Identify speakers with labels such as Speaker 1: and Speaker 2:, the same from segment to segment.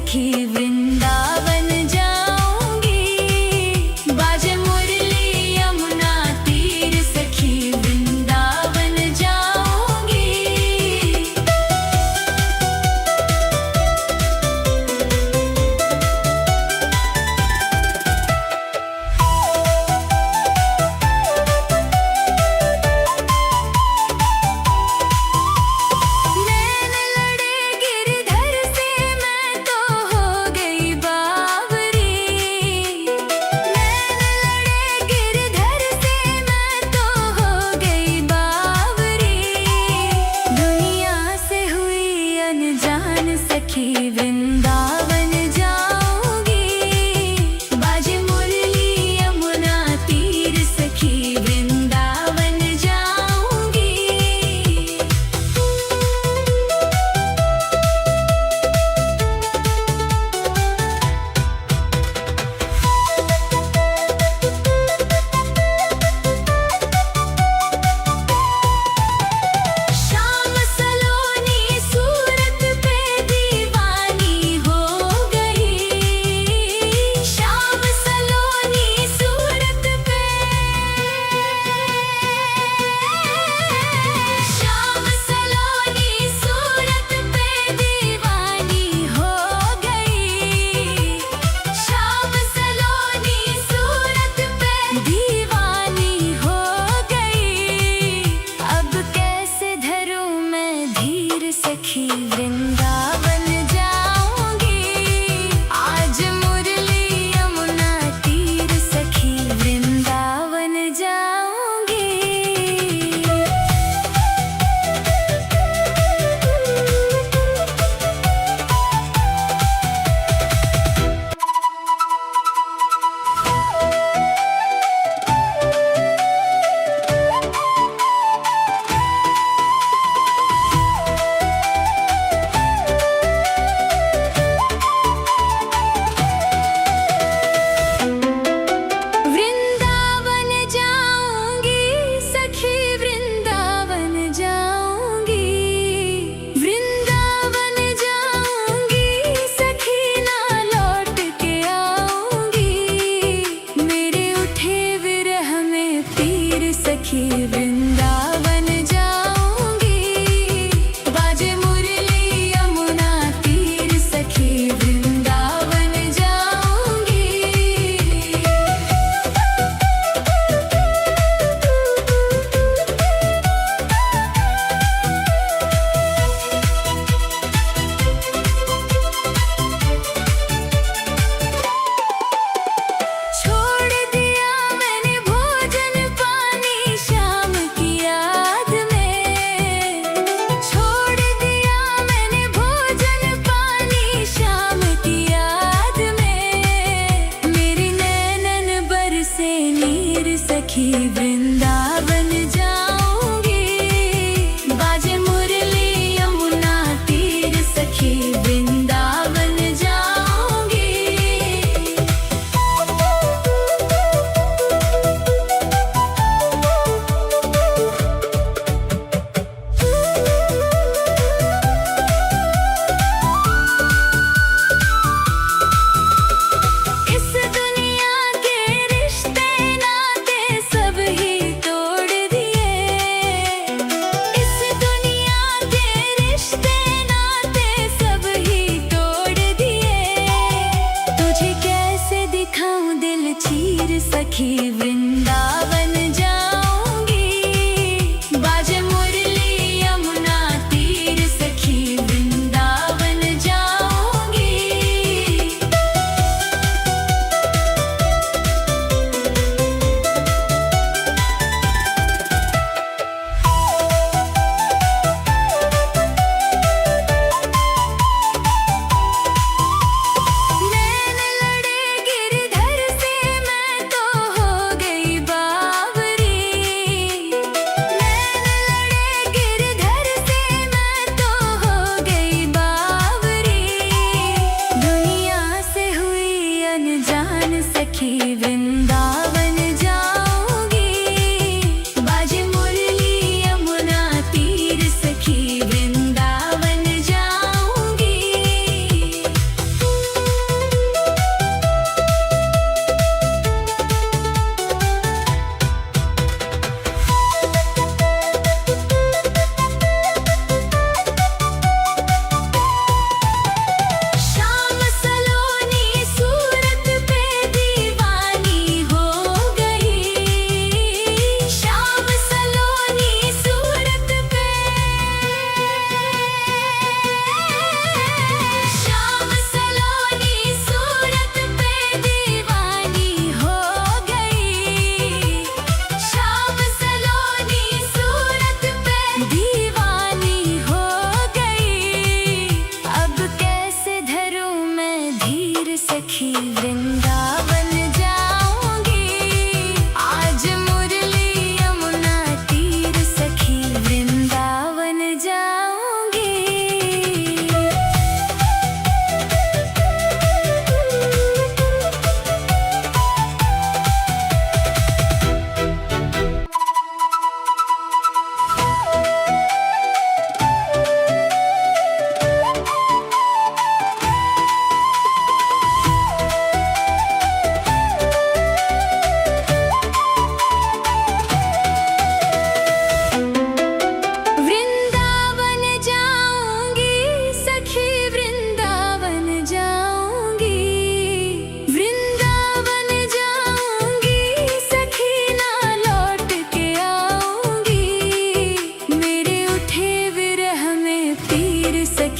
Speaker 1: सखी वृंदावन जाऊंगी। बाजे मुरली यमुना तीर सखी वृंदावन जाऊंगी। नैन लड़े गिरधर से मैं तो हो गई बावरी। नैन लड़े गिरधर से मैं तो हो गई बावरी। दुनिया से हुई अनजान सखी वृंदावन जाऊंगी। बाजे मुरली यमुना तीर सखी वृंदावन जाऊंगी। शाम सलोनी सूरत पे दीवानी हो गई। शाम सलोनी सूरत पे। शाम सलोनी सूरत पे दीवानी हो गई। शाम सलोनी सूरत पे दीवानी हो गई। अब कैसे धरूं मैं धीर सखी वृंदावन जाऊंगी। आज मुरली यमुना तीर सखी वृंदावन जाऊंगी।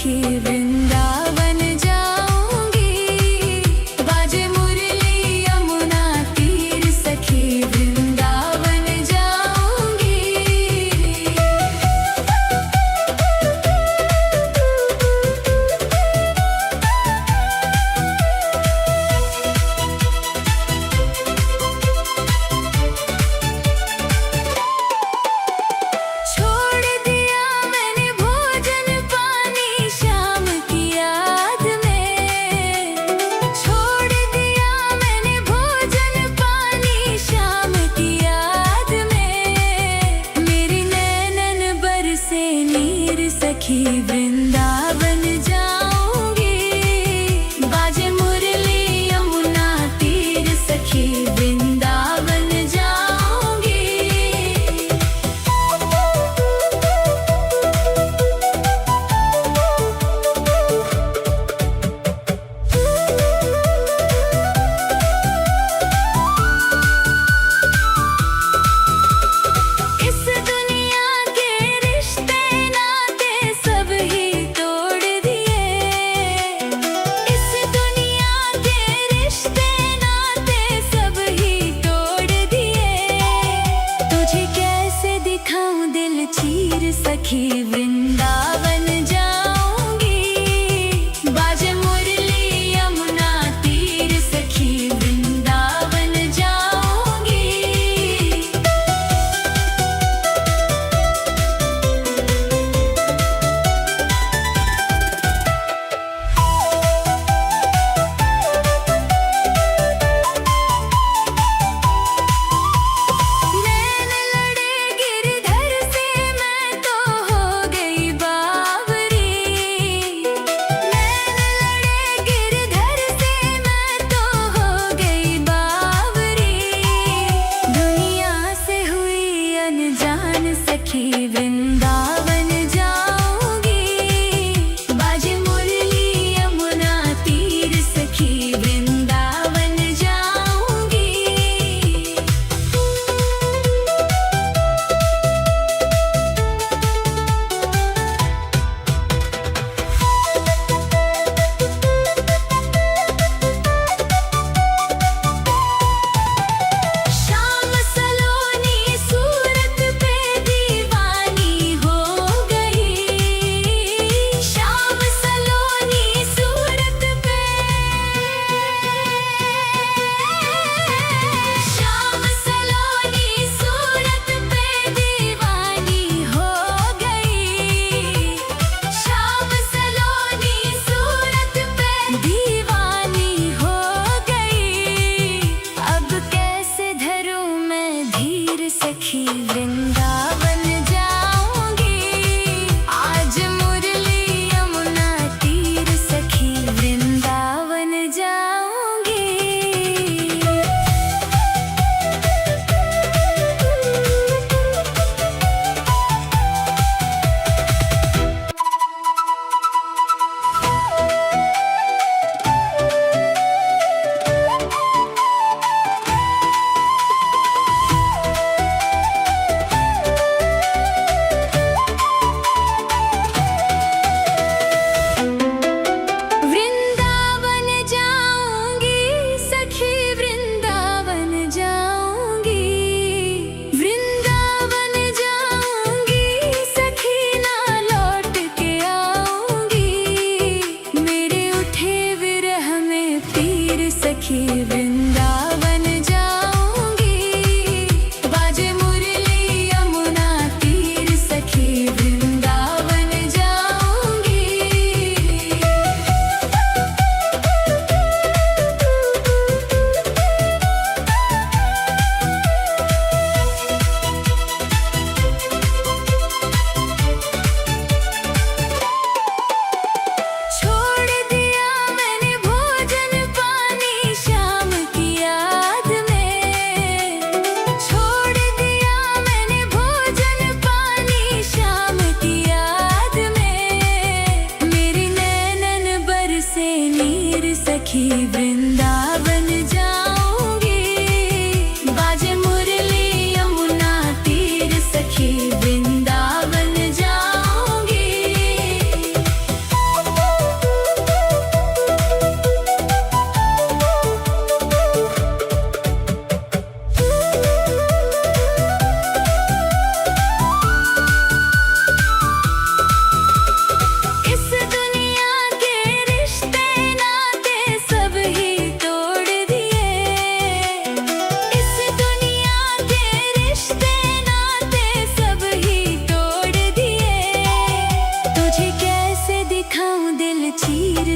Speaker 1: सखी वृंदावन जाऊंगी। बाजे मुरली यमुना तीर सखी वृंदावन जाऊंगी। छोड़ दिया मैंने भोजन पानी शाम की याद में। छोड़ दिया मैंने भोजन पानी शाम की याद में। मेरी नैनन बरसे नीर सखी वृंदावन जाऊंगी। बाजे मुरली यमुना तीर सखी वृंदावन जाऊंगी। इस दुनिया के रिश्ते नाते सब ही तो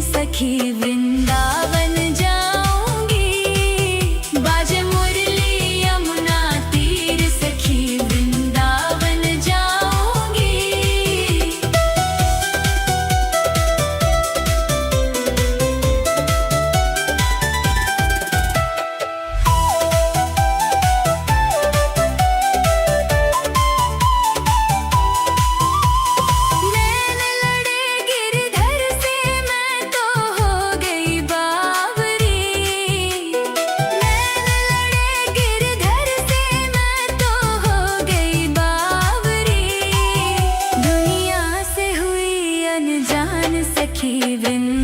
Speaker 1: सखी वृंदावन जाऊंगी। बाजे मुरली यमुना तीर सखी वृंदावन जाऊंगी। नैन लड़े गिरधर से मैं तो हो गई बावरी। नैन लड़े गिरधर से मैं तो हो गई बावरी। दुनिया से हुई अनजान सखी वृंदावन